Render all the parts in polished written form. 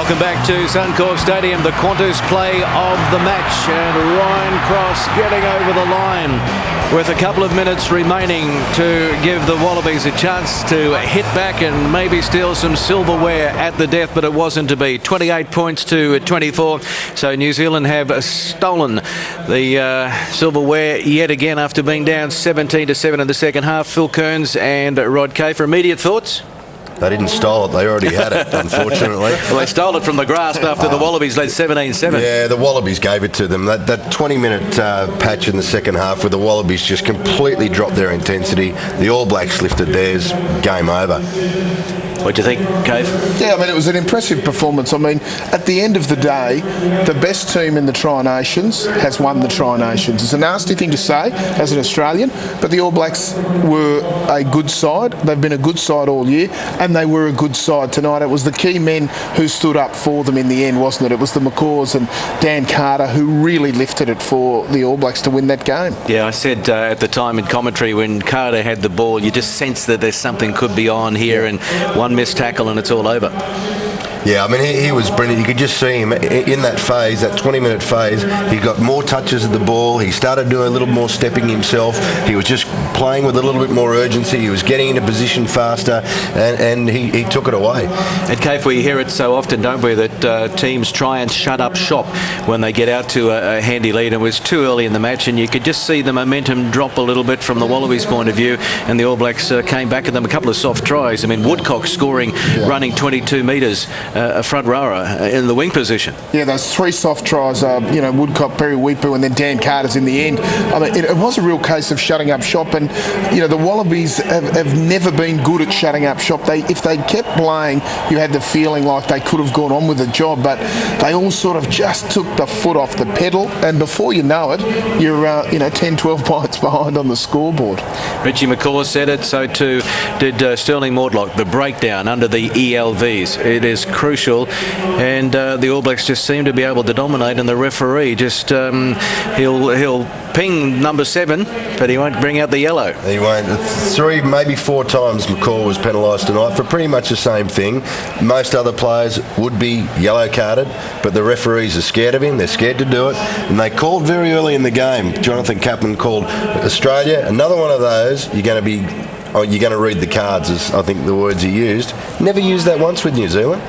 Welcome back to Suncorp Stadium, the Qantas play of the match, and Ryan Cross getting over the line with a couple of minutes remaining to give the Wallabies a chance to hit back and maybe steal some silverware at the death, but it wasn't to be. 28 points to 24, so New Zealand have stolen the silverware yet again after being down 17-7 in the second half. Phil Kearns and Rod Kafer, immediate thoughts? They didn't steal it, they already had it, unfortunately. Well, they stole it from the grasp after the Wallabies led 17-7. Yeah, the Wallabies gave it to them. That 20-minute patch in the second half where the Wallabies just completely dropped their intensity. The All Blacks lifted theirs, game over. What do you think, Cave? Yeah, I mean, it was an impressive performance. I mean, at the end of the day, the best team in the Tri-Nations has won the Tri-Nations. It's a nasty thing to say as an Australian, but the All Blacks were a good side. They've been a good side all year, and they were a good side tonight. It was the key men who stood up for them in the end, wasn't it? It was the McCaws and Dan Carter who really lifted it for the All Blacks to win that game. Yeah, I said at the time in commentary when Carter had the ball, you just sense that there's something could be on here, and one missed tackle and it's all over. Yeah, I mean, he was brilliant. You could just see him in that phase, that 20-minute phase. He got more touches of the ball. He started doing a little more stepping himself. He was just playing with a little bit more urgency. He was getting into position faster, and he took it away. At Cape, we hear it so often, don't we, that teams try and shut up shop when they get out to a handy lead. It was too early in the match, and you could just see the momentum drop a little bit from the Wallabies' point of view, and the All Blacks came back at them. A couple of soft tries. I mean, Woodcock scoring, running 22 metres. A front rower in the wing position. Yeah, those three soft tries, Woodcock, Perry Weepu, and then Dan Carter's in the end. I mean, it was a real case of shutting up shop, and the Wallabies have never been good at shutting up shop. If they kept playing, you had the feeling like they could have gone on with the job, but they all sort of just took the foot off the pedal, and before you know it, you're 10, 12 points behind on the scoreboard. Richie McCaw said it, so too did Sterling Mortlock. The breakdown under the ELVs, it is crucial, and the All Blacks just seem to be able to dominate, and the referee just he'll ping number 7, but he won't bring out the yellow. He won't. 3, maybe 4 times McCaw was penalised tonight for pretty much the same thing. Most other players would be yellow carded, but the referees are scared of him. They're scared to do it, and they called very early in the game. Jonathan Kaplan called Australia. Another one of those. You're going to read the cards, is I think the words he used. Never used that once with New Zealand.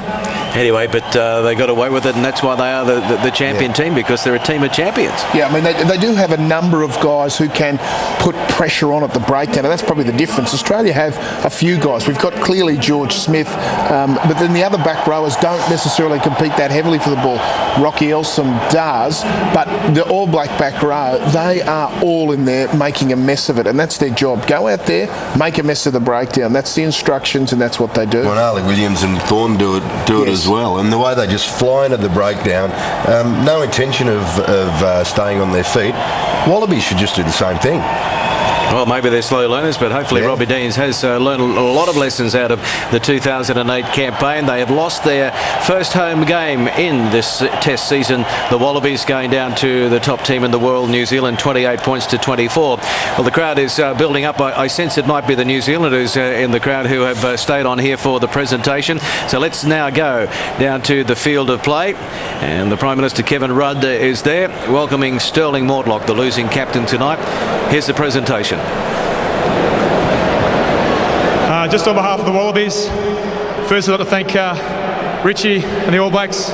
Anyway, but they got away with it, and that's why they are the champion team, because they're a team of champions. Yeah, I mean, they do have a number of guys who can put pressure on at the breakdown, and that's probably the difference. Australia have a few guys. We've got clearly George Smith, but then the other back rowers don't necessarily compete that heavily for the ball. Rocky Elsom does, but the All Black back row, they are all in there making a mess of it, and that's their job. Go out there, make a mess of the breakdown. That's the instructions, and that's what they do. Well, Ali Williams and Thorne do it as well, and the way they just fly into the breakdown, no intention of staying on their feet. Wallabies should just do the same thing. Well, maybe they're slow learners, but hopefully Robbie Deans has learned a lot of lessons out of the 2008 campaign. They have lost their first home game in this test season. The Wallabies going down to the top team in the world, New Zealand, 28 points to 24. Well, the crowd is building up. I sense it might be the New Zealanders in the crowd who have stayed on here for the presentation. So let's now go down to the field of play. And the Prime Minister, Kevin Rudd, is there, welcoming Sterling Mortlock, the losing captain tonight. Here's the presentation. Just on behalf of the Wallabies, first I'd like to thank Richie and the All Blacks.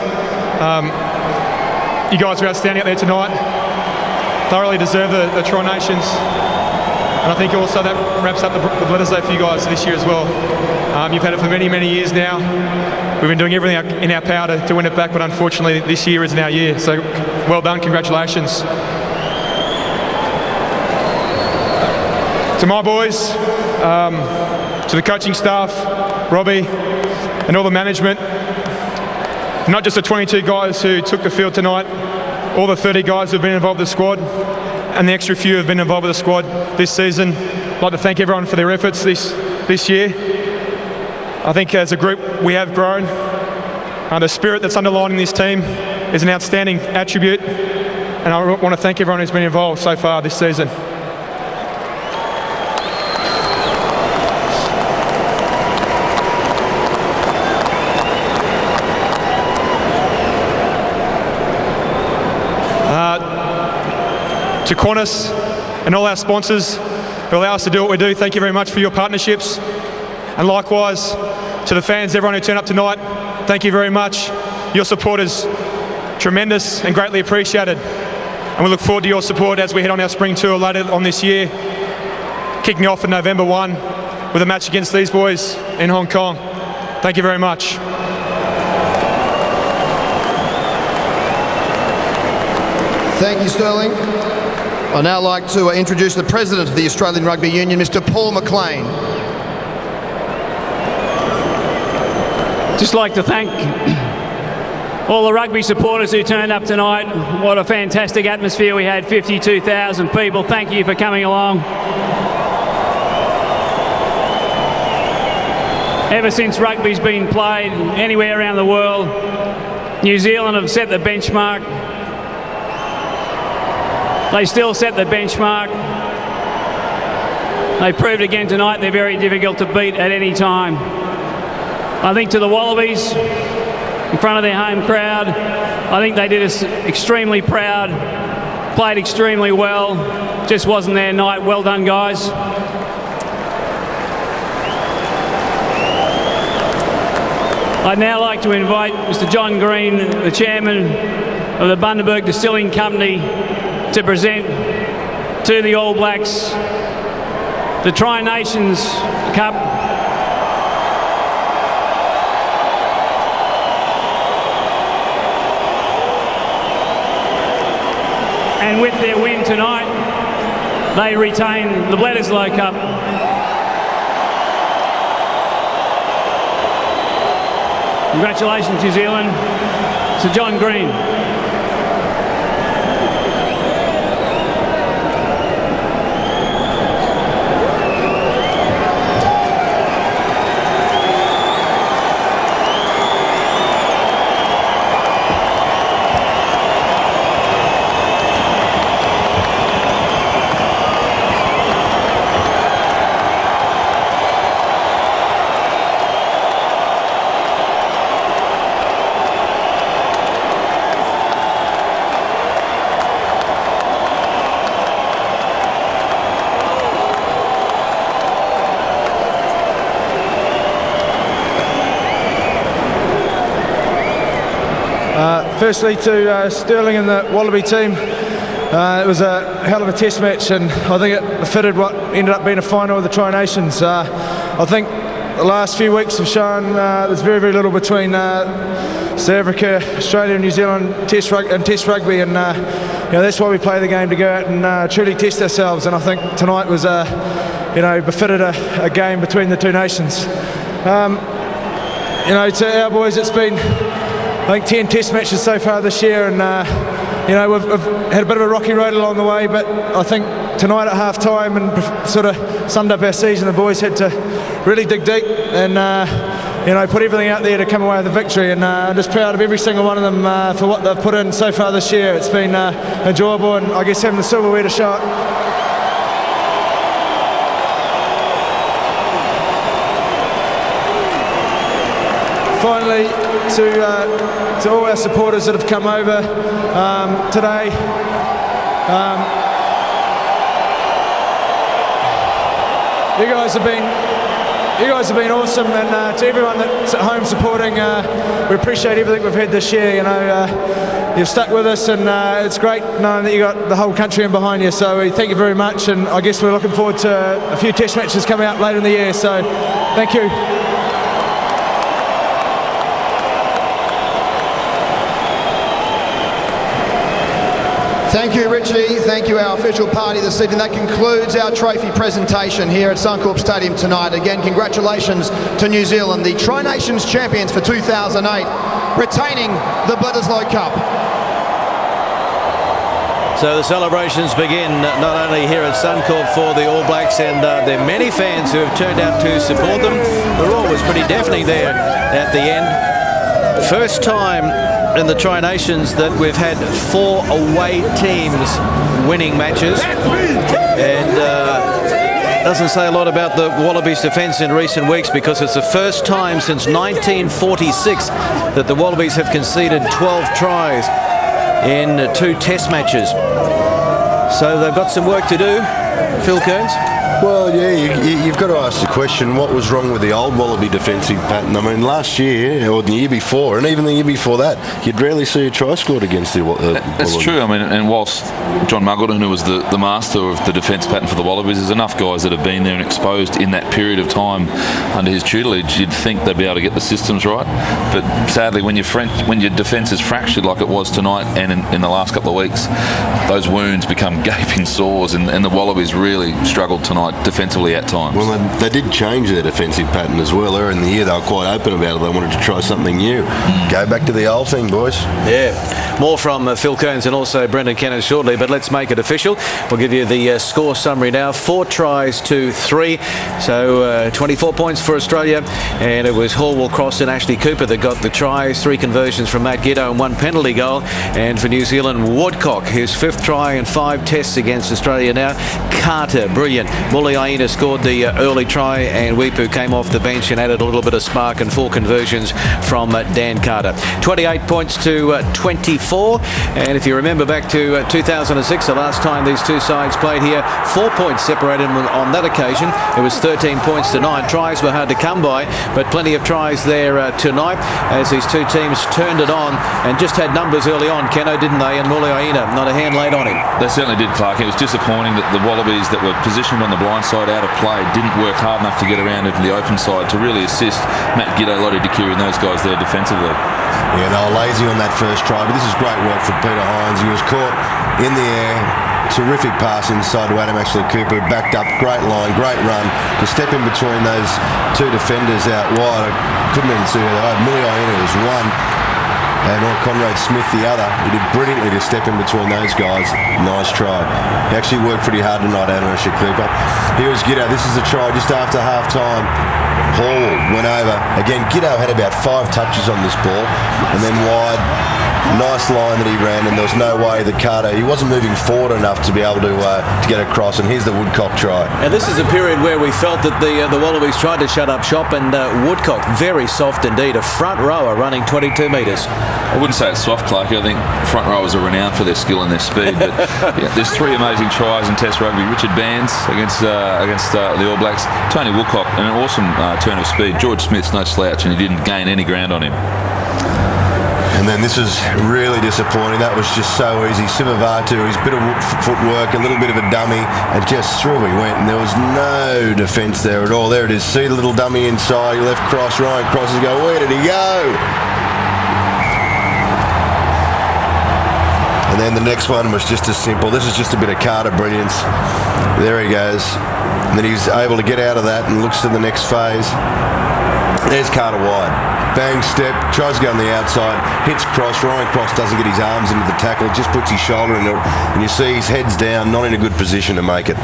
You guys are outstanding out there tonight. Thoroughly deserve the Tri-Nations. And I think also that wraps up the Bledisloe for you guys this year as well. You've had it for many, many years now. We've been doing everything in our power to win it back, but unfortunately this year isn't our year. So well done, congratulations. To my boys, to the coaching staff, Robbie, and all the management, not just the 22 guys who took the field tonight, all the 30 guys who have been involved with the squad, and the extra few who have been involved with the squad this season. I'd like to thank everyone for their efforts this year. I think as a group we have grown. The spirit that's underlining this team is an outstanding attribute, and I want to thank everyone who's been involved so far this season. To Qantas and all our sponsors who allow us to do what we do, thank you very much for your partnerships. And likewise, to the fans, everyone who turned up tonight, thank you very much. Your support is tremendous and greatly appreciated. And we look forward to your support as we head on our spring tour later on this year, kicking off on November 1 with a match against these boys in Hong Kong. Thank you very much. Thank you, Sterling. I'd now like to introduce the President of the Australian Rugby Union, Mr. Paul McLean. Just like to thank all the rugby supporters who turned up tonight. What a fantastic atmosphere we had, 52,000 people. Thank you for coming along. Ever since rugby's been played anywhere around the world, New Zealand have set the benchmark. They still set the benchmark. They proved again tonight they're very difficult to beat at any time. I think to the Wallabies, in front of their home crowd, I think they did us extremely proud, played extremely well, just wasn't their night. Well done, guys. I'd now like to invite Mr. John Green, the Chairman of the Bundaberg Distilling Company, to present to the All Blacks the Tri-Nations Cup. And with their win tonight, they retain the Bledisloe Cup. Congratulations, New Zealand. Sir John Green. Firstly to Sterling and the Wallaby team, it was a hell of a test match, and I think it fitted what ended up being a final of the Tri-Nations. I think the last few weeks have shown there's very, very little between South Africa, Australia and New Zealand test rugby, and that's why we play the game, to go out and truly test ourselves, and I think tonight was befitted a game between the two nations. To our boys, it's been I think 10 test matches so far this year, and we've had a bit of a rocky road along the way, but I think tonight at half time and sort of summed up our season. The boys had to really dig deep and put everything out there to come away with a victory, and I'm just proud of every single one of them for what they've put in so far this year. It's been enjoyable, and I guess having the silverware to show it. Finally, to all our supporters that have come over today, you guys have been awesome, and to everyone that's at home supporting, we appreciate everything we've had this year. You've stuck with us, and it's great knowing that you got the whole country in behind you. So we thank you very much, and I guess we're looking forward to a few test matches coming up later in the year. So thank you. Thank you, Richie. Thank you, our official party this evening. That concludes our trophy presentation here at Suncorp Stadium tonight. Again, congratulations to New Zealand, the Tri-Nations champions for 2008, retaining the Bledisloe Cup. So the celebrations begin not only here at Suncorp for the All Blacks and their many fans who have turned out to support them. The roar was pretty deafening there at the end. First time in the Tri-Nations that we've had 4 away teams winning matches, and doesn't say a lot about the Wallabies' defence in recent weeks, because it's the first time since 1946 that the Wallabies have conceded 12 tries in 2 test matches. So they've got some work to do, Phil Kearns. Well, yeah, you've got to ask the question, what was wrong with the old Wallaby defensive pattern? I mean, last year, or the year before, and even the year before that, you'd rarely see a try scored against the That's true. I mean, and whilst John Muggleton, who was the master of the defence pattern for the Wallabies, there's enough guys that have been there and exposed in that period of time under his tutelage, you'd think they'd be able to get the systems right. But sadly, when your defence is fractured like it was tonight and in the last couple of weeks, those wounds become gaping sores, and the Wallabies really struggled tonight defensively at times. Well, they did change their defensive pattern as well. Earlier in the year, they were quite open about it. They wanted to try something new. Go back to the old thing, boys. Yeah. More from Phil Kearns and also Brendan Kennan shortly, but let's make it official. We'll give you the score summary now. 4 tries to 3. So 24 points for Australia. And it was Horwell, Cross and Ashley Cooper that got the tries. 3 conversions from Matt Giddo and 1 penalty goal. And for New Zealand, Woodcock, his 5th try and 5 tests against Australia now. Carter, brilliant. Muliaina scored the early try, and Weepu came off the bench and added a little bit of spark, and 4 conversions from Dan Carter. 28 points to 24. And if you remember back to 2006, the last time these two sides played here, 4 points separated on that occasion. It was 13 points to 9. Tries were hard to come by, but plenty of tries there tonight as these two teams turned it on and just had numbers early on, Keno, didn't they? And Muliaina, not a hand laid on him. They certainly did, Clark. It was disappointing that the Wallabies that were positioned on the blind side out of play didn't work hard enough to get around into the open side to really assist Matt Giddo, Lottie DeCurie and those guys there defensively. Yeah, they were lazy on that first try, but this is great work from Peter Hines. He was caught in the air. Terrific pass inside to Adam Ashley Cooper, backed up, great line, great run to step in between those 2 defenders out wide. I couldn't even see who they were. Muliaina was 1. And Conrad Smith the other. He did brilliantly to step in between those guys. Nice try. He actually worked pretty hard tonight, Adam Ashley Cooper. Here was Giddo. This is the try just after half time. Hall went over. Again, Giddo had about 5 touches on this ball and then wide. Nice line that he ran, and there was no way that Carter, he wasn't moving forward enough to be able to get across, and here's the Woodcock try. And this is a period where we felt that the Wallabies tried to shut up shop, and Woodcock, very soft indeed, a front rower running 22 metres. I wouldn't say it's soft, Clark. I think front rowers are renowned for their skill and their speed, but yeah, there's 3 amazing tries in Test rugby. Richard Bands against the All Blacks, Tony Woodcock, and an awesome turn of speed. George Smith's no slouch, and he didn't gain any ground on him. And then this is really disappointing. That was just so easy. Sivavatu, his bit of footwork, a little bit of a dummy, and just through he went. And there was no defence there at all. There it is. See the little dummy inside. He left cross. Ryan crosses go. Where did he go? And then the next one was just as simple. This is just a bit of Carter brilliance. There he goes. And then he's able to get out of that and looks to the next phase. There's Carter wide. Bang step, tries to go on the outside, hits Cross. Ryan Cross doesn't get his arms into the tackle, just puts his shoulder in it, and you see his head's down, not in a good position to make it.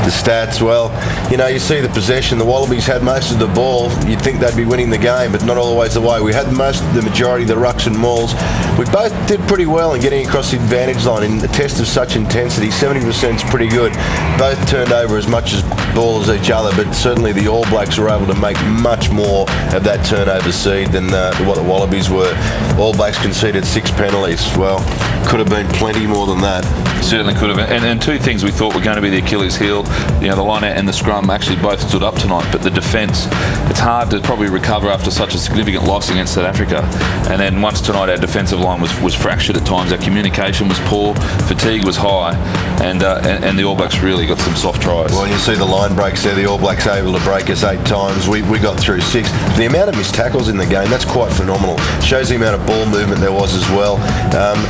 The stats, well, you know, you see the possession. The Wallabies had most of the ball. You'd think they'd be winning the game, but not always the way. We had the majority of the rucks and mauls. We both did pretty well in getting across the advantage line in a test of such intensity. 70% is pretty good. Both turned over as much as ball as each other, but certainly the All Blacks were able to make much more of that turnover seed than what the Wallabies were. All Blacks conceded 6 penalties. Well, could have been plenty more than that. Certainly could have. And 2 things we thought were going to be the Achilles heel. You know, the line out and the scrum actually both stood up tonight, but the defence, it's hard to probably recover after such a significant loss against South Africa. And then once tonight our defensive line was fractured at times, our communication was poor, fatigue was high, and the All Blacks really got some soft tries. Well, you see the line breaks there, the All Blacks able to break us 8 times, we got through 6. The amount of missed tackles in the game, that's quite phenomenal. Shows the amount of ball movement there was as well,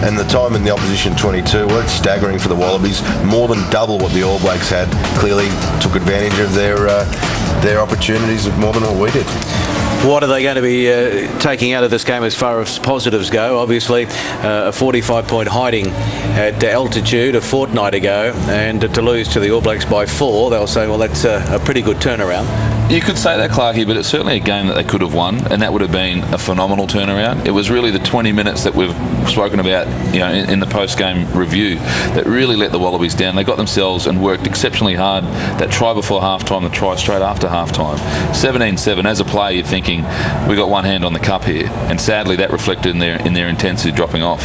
and the time in the opposition 22, well, it's staggering for the Wallabies, more than double what the All Blacks had. Clearly took advantage of their opportunities more than what we did. What are they going to be taking out of this game as far as positives go? Obviously, a 45-point hiding at altitude a fortnight ago, and to lose to the All Blacks by 4, they'll say, well, that's a pretty good turnaround. You could say that, Clarkie, but it's certainly a game that they could have won, and that would have been a phenomenal turnaround. It was really the 20 minutes that we've spoken about, you know, in the post-game review that really let the Wallabies down. They got themselves and worked exceptionally hard. That try before half-time, the try straight after half-time. 17-7. As a player, you're thinking, we got one hand on the cup here, and sadly that reflected in their intensity dropping off.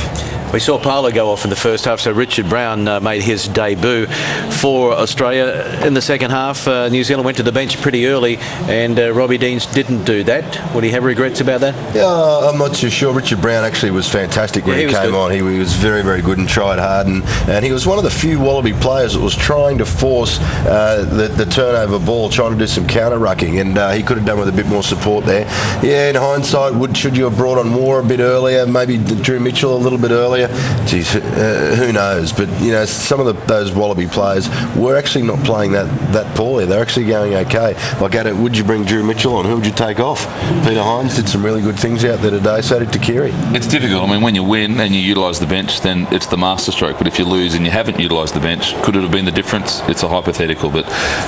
We saw Paolo go off in the first half, so Richard Brown made his debut for Australia. In the second half, New Zealand went to the bench pretty early, and Robbie Deans didn't do that. Would he have regrets about that? Yeah, I'm not too sure. Richard Brown actually was fantastic when he came on. He was very, very good and tried hard, and he was one of the few Wallaby players that was trying to force the turnover ball, trying to do some counter-rucking, and he could have done with a bit more support there. Yeah, in hindsight, should you have brought on Moore a bit earlier, maybe Drew Mitchell a little bit earlier? Geez, who knows? But you know, some of those Wallaby players were actually not playing that poorly. They're actually going okay. Like, would you bring Drew Mitchell on? Who would you take off? Peter Hines did some really good things out there today. So did Takiri. It's difficult. I mean, when you win and you utilise the bench, then it's the masterstroke. But if you lose and you haven't utilised the bench, could it have been the difference? It's a hypothetical. But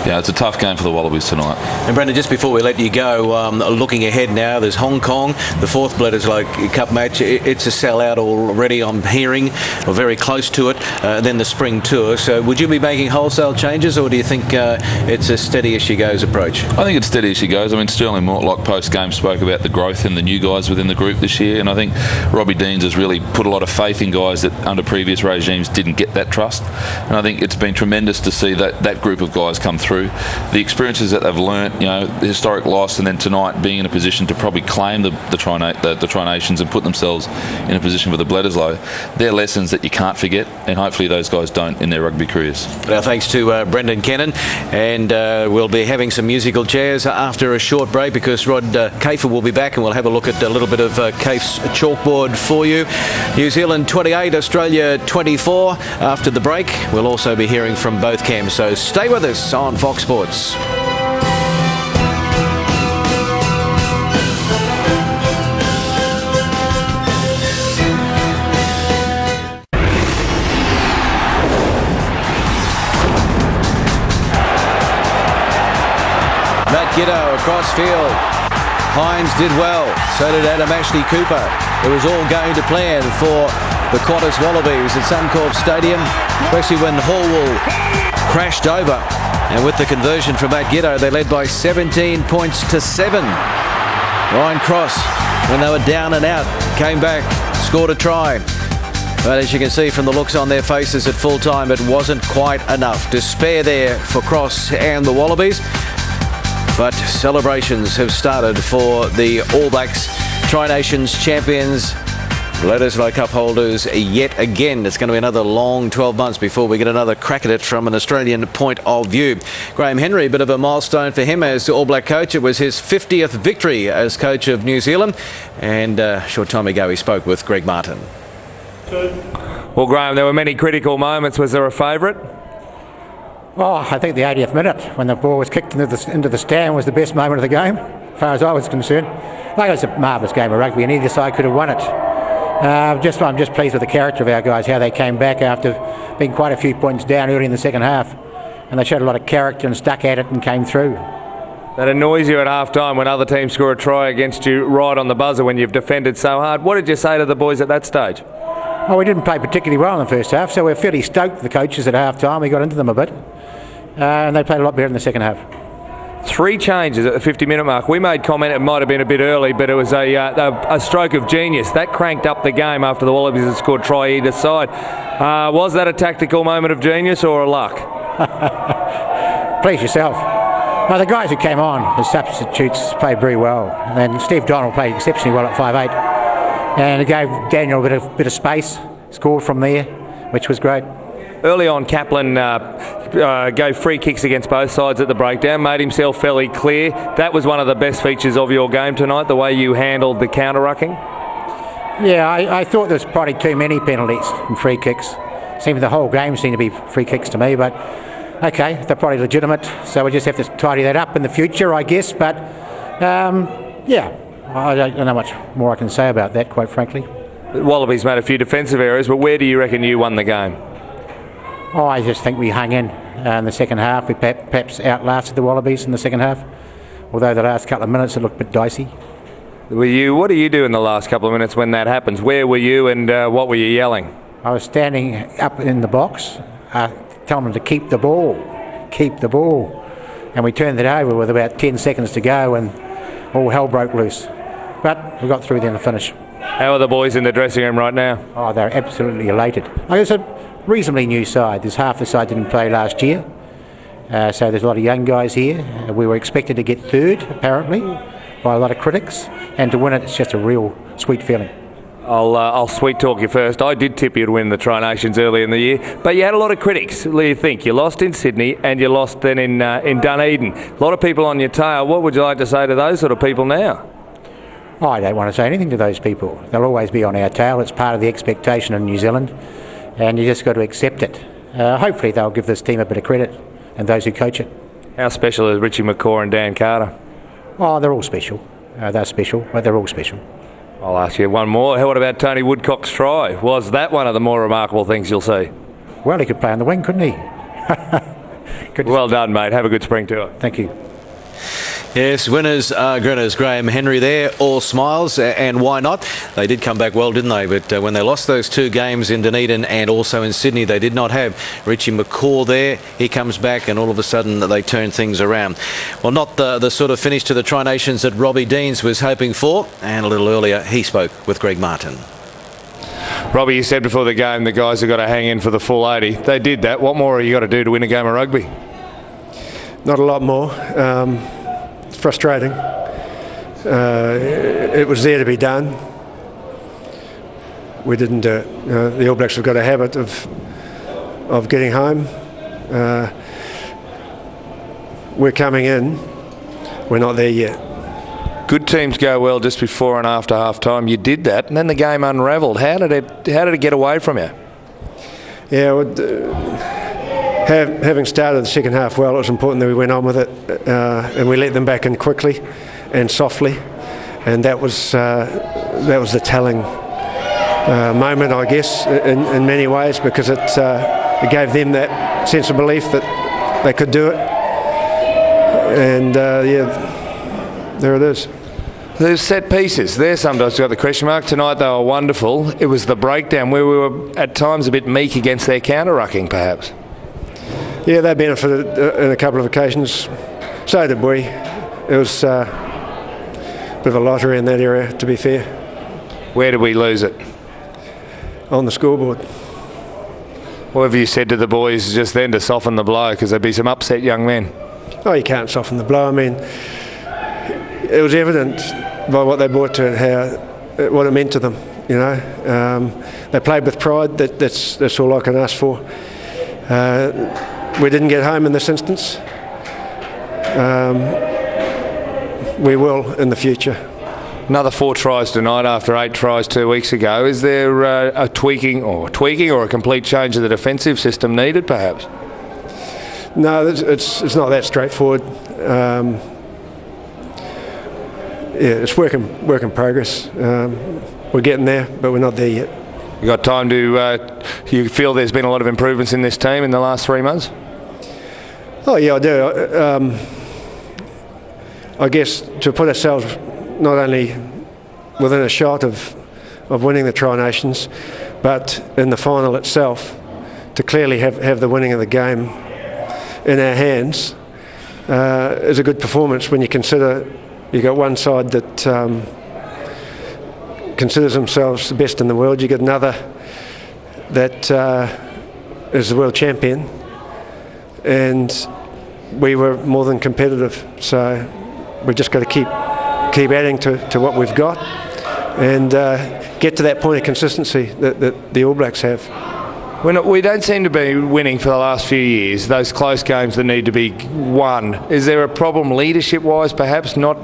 yeah, it's a tough game for the Wallabies tonight. And Brendan, just before we let you go, looking ahead now, there's Hong Kong, the fourth Bledisloe Cup match. It's a sellout already, I'm hearing, or very close to it. Then the spring tour. So would you be making wholesale changes, or do you think it's a steady as she goes approach? I think it's steady as she goes. I mean, Sterling Mortlock post-game spoke about the growth in the new guys within the group this year, and I think Robbie Deans has really put a lot of faith in guys that under previous regimes didn't get that trust, and I think it's been tremendous to see that group of guys come through. The experiences that they've learnt, you know, the historic loss, and then tonight being in a position to probably claim the Tri-Nations and put themselves in a position for the Bledisloe, they're lessons that you can't forget, and hopefully those guys don't in their rugby careers. Well, thanks to Brendan Kennan, and we'll be having some musical chairs after a short break because Rod Kafer will be back, and we'll have a look at a little bit of Kafe's chalkboard for you. New Zealand 28, Australia 24. After the break, we'll also be hearing from both camps, so stay with us on Fox Sports. Giddo across field. Hines did well, so did Adam Ashley Cooper. It was all going to plan for the Qantas Wallabies at Suncorp Stadium, especially when Horwell crashed over. And with the conversion from Matt Giddo, they led by 17 points to 7. Ryan Cross, when they were down and out, came back, scored a try. But as you can see from the looks on their faces at full time, it wasn't quite enough. Despair there for Cross and the Wallabies. But celebrations have started for the All Blacks, Tri-Nations champions, Bledisloe Cup holders yet again. It's going to be another long 12 months before we get another crack at it from an Australian point of view. Graham Henry, a bit of a milestone for him as All Black coach. It was his 50th victory as coach of New Zealand, and a short time ago he spoke with Greg Martin. Well, Graham, there were many critical moments. Was there a favourite? Oh, I think the 80th minute when the ball was kicked into the stand was the best moment of the game, as far as I was concerned. I think it was a marvellous game of rugby, and either side could have won it. I'm just pleased with the character of our guys, how they came back after being quite a few points down early in the second half, and they showed a lot of character and stuck at it and came through. That annoys you at half-time when other teams score a try against you right on the buzzer when you've defended so hard. What did you say to the boys at that stage? Oh, we didn't play particularly well in the first half, so we're fairly stoked, the coaches, at half-time. We got into them a bit. And they played a lot better in the second half. 3 changes at the 50-minute mark. We made comment it might have been a bit early, but it was a stroke of genius. That cranked up the game after the Wallabies had scored try either side. Was that a tactical moment of genius or a luck? Please yourself. No, the guys who came on as substitutes played very well. And Steve Donald played exceptionally well at 5'8". And it gave Daniel a bit of space, scored from there, which was great. Early on, Kaplan gave free kicks against both sides at the breakdown, made himself fairly clear. That was one of the best features of your game tonight, the way you handled the counter-rucking? Yeah, I thought there was probably too many penalties and free kicks. The whole game seemed to be free kicks to me, but okay, they're probably legitimate, so we just have to tidy that up in the future, I guess. But yeah, I don't know much more I can say about that, quite frankly. The Wallabies made a few defensive errors, but where do you reckon you won the game? Oh, I just think we hung in the second half. We perhaps outlasted the Wallabies in the second half, although the last couple of minutes it looked a bit dicey. What do you do in the last couple of minutes when that happens? Where were you and what were you yelling? I was standing up in the box, telling them to keep the ball. And we turned it over with about 10 seconds to go and all hell broke loose. But we got through then to finish. How are the boys in the dressing room right now? Oh, they're absolutely elated. It's a reasonably new side. There's half the side didn't play last year. So there's a lot of young guys here. We were expected to get third, apparently, by a lot of critics. And to win it, it's just a real sweet feeling. I'll sweet talk you first. I did tip you to win the Tri-Nations early in the year, but you had a lot of critics. What do you think? You lost in Sydney and you lost then in Dunedin. A lot of people on your tail. What would you like to say to those sort of people now? Oh, I don't want to say anything to those people. They'll always be on our tail. It's part of the expectation in New Zealand, and you just got to accept it. Hopefully they'll give this team a bit of credit and those who coach it. How special is Richie McCaw and Dan Carter? Oh, they're all special. They're special, but they're all special. I'll ask you one more. What about Tony Woodcock's try? Was that one of the more remarkable things you'll see? Well, he could play on the wing, couldn't he? Well done, mate. Have a good spring tour. Thank you. Yes, winners are grinners. Graham Henry there, all smiles, and why not? They did come back well, didn't they? But when they lost those 2 games in Dunedin and also in Sydney, they did not have Richie McCaw there. He comes back and all of a sudden they turn things around. Well, not the sort of finish to the Tri-Nations that Robbie Deans was hoping for, and a little earlier he spoke with Greg Martin. Robbie, you said before the game the guys have got to hang in for the full 80. They did that. What more have you got to do to win a game of rugby? Not a lot more. Frustrating. It was there to be done. We didn't do it. The All Blacks have got a habit of getting home. We're coming in. We're not there yet. Good teams go well just before and after half time. You did that, and then the game unravelled. How did it get away from you? Yeah. Having started the second half well, it was important that we went on with it, and we let them back in quickly and softly, and that was the telling moment, I guess, in many ways, because it gave them that sense of belief that they could do it, and there it is. There's set pieces. There sometimes got the question mark. Tonight they were wonderful. It was the breakdown where we were at times a bit meek against their counter-rucking, perhaps. Yeah, they benefited in a couple of occasions. So did we. It was a bit of a lottery in that area, to be fair. Where did we lose it? On the scoreboard. What have you said to the boys just then to soften the blow? Because there'd be some upset young men. Oh, you can't soften the blow. I mean, it was evident by what they brought to it, what it meant to them. You know, they played with pride. That's all I can ask for. We didn't get home in this instance. We will in the future. Another 4 tries tonight after 8 tries 2 weeks ago. Is there a tweaking or a complete change of the defensive system needed, perhaps? No, it's not that straightforward. It's work in progress. We're getting there, but we're not there yet. You got time to? You feel there's been a lot of improvements in this team in the last 3 months? Oh yeah, I do. I guess to put ourselves not only within a shot of winning the Tri-Nations, but in the final itself, to clearly have the winning of the game in our hands is a good performance when you consider you've got one side that considers themselves the best in the world. You get another that is the world champion, and we were more than competitive. So we've just got to keep adding to what we've got and get to that point of consistency that the All Blacks have. We don't seem to be winning for the last few years, those close games that need to be won. Is there a problem leadership-wise, perhaps, not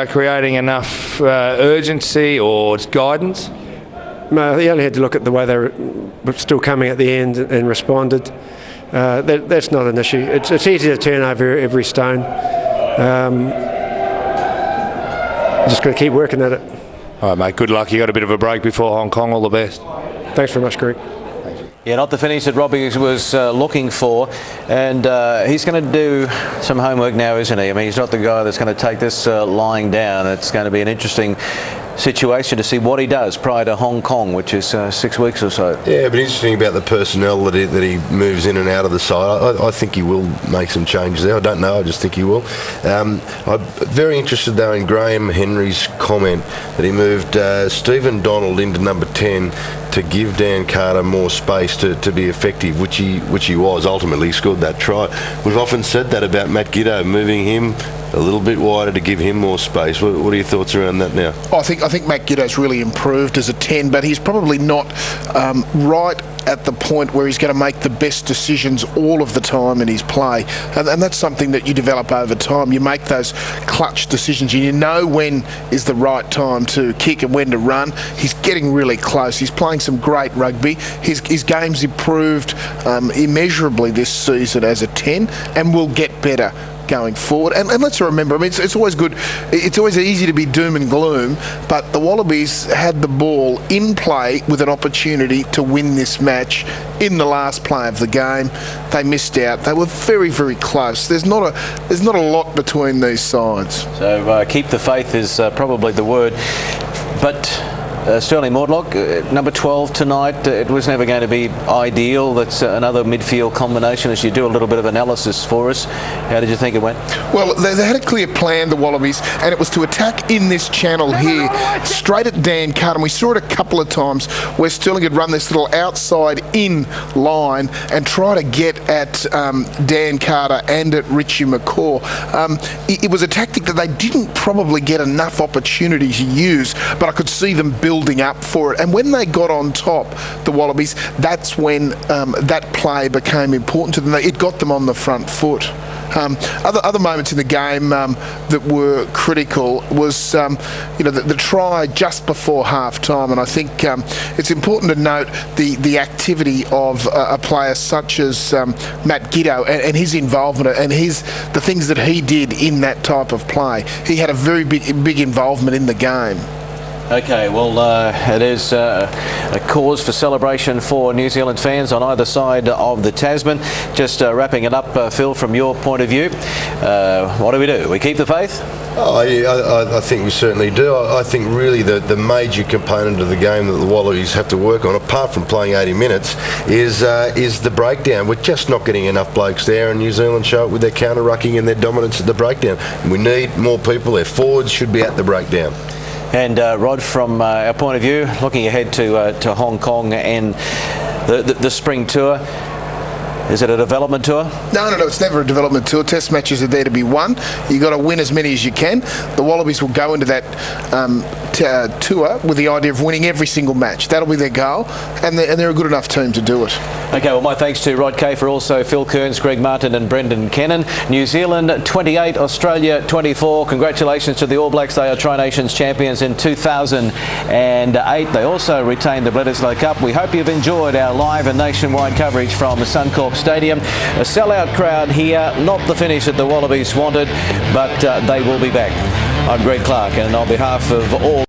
creating enough urgency or guidance? No, you only had to look at the way they were still coming at the end and responded. That's not an issue. It's easy to turn over every stone. Just got to keep working at it. All right, mate, good luck. You got a bit of a break before Hong Kong. All the best. Thanks very much, Greg. Yeah, not the finish that Robbie was looking for, and he's going to do some homework now, isn't he? I mean, he's not the guy that's going to take this lying down. It's going to be an interesting situation to see what he does prior to Hong Kong, which is 6 weeks or so. Yeah, but interesting about the personnel that he moves in and out of the side. I think he will make some changes there. I don't know, I just think he will. I'm very interested though in Graham Henry's comment that he moved Stephen Donald into number 10 to give Dan Carter more space to be effective, which he was. Ultimately, he scored that try. We've often said that about Matt Giddo, moving him a little bit wider to give him more space. What are your thoughts around that now? I think Matt Giddo's really improved as a 10, but he's probably not right at the point where he's going to make the best decisions all of the time in his play, and that's something that you develop over time. You make those clutch decisions, and you know when is the right time to kick and when to run. He's getting really close. He's playing some great rugby. His game's improved immeasurably this season as a 10, and will get better going forward. And let's remember, I mean, it's always good, it's always easy to be doom and gloom, but the Wallabies had the ball in play with an opportunity to win this match in the last play of the game. They missed out. They were very, very close. There's not a lot between these sides. So keep the faith is probably the word. But Sterling Mortlock, number 12 tonight, it was never going to be ideal. That's another midfield combination as you do a little bit of analysis for us. How did you think it went? Well, they had a clear plan, the Wallabies, and it was to attack in this channel here, straight at Dan Carter. And we saw it a couple of times where Sterling had run this little outside in line and try to get at Dan Carter and at Richie McCaw. It was a tactic that they didn't probably get enough opportunity to use, but I could see them building up for it. And when they got on top, the Wallabies, that's when that play became important to them. It got them on the front foot. Other moments in the game that were critical was the try just before half time, and I think it's important to note the activity of a player such as Matt Giddo and his involvement and the things that he did in that type of play. He had a very big involvement in the game. Okay, well, it is a cause for celebration for New Zealand fans on either side of the Tasman. Just wrapping it up, Phil, from your point of view, what do? We keep the faith? Oh, yeah, I think we certainly do. I think really the major component of the game that the Wallabies have to work on, apart from playing 80 minutes, is the breakdown. We're just not getting enough blokes there, and New Zealand show it with their counter-rucking and their dominance at the breakdown. We need more people there. Forwards should be at the breakdown. And Rod, from our point of view, looking ahead to Hong Kong and the spring tour, is it a development tour? No, it's never a development tour. Test matches are there to be won. You've got to win as many as you can. The Wallabies will go into that tour with the idea of winning every single match. That'll be their goal, and they're a good enough team to do it. Okay, well, my thanks to Rod Kafer, also Phil Kearns, Greg Martin and Brendan Kennan. New Zealand 28, Australia 24. Congratulations to the All Blacks. They are Tri-Nations champions in 2008. They also retained the Bledisloe Cup. We hope you've enjoyed our live and nationwide coverage from Suncorp Stadium. A sellout crowd here, not the finish that the Wallabies wanted, but they will be back. I'm Greg Clark, and on behalf of all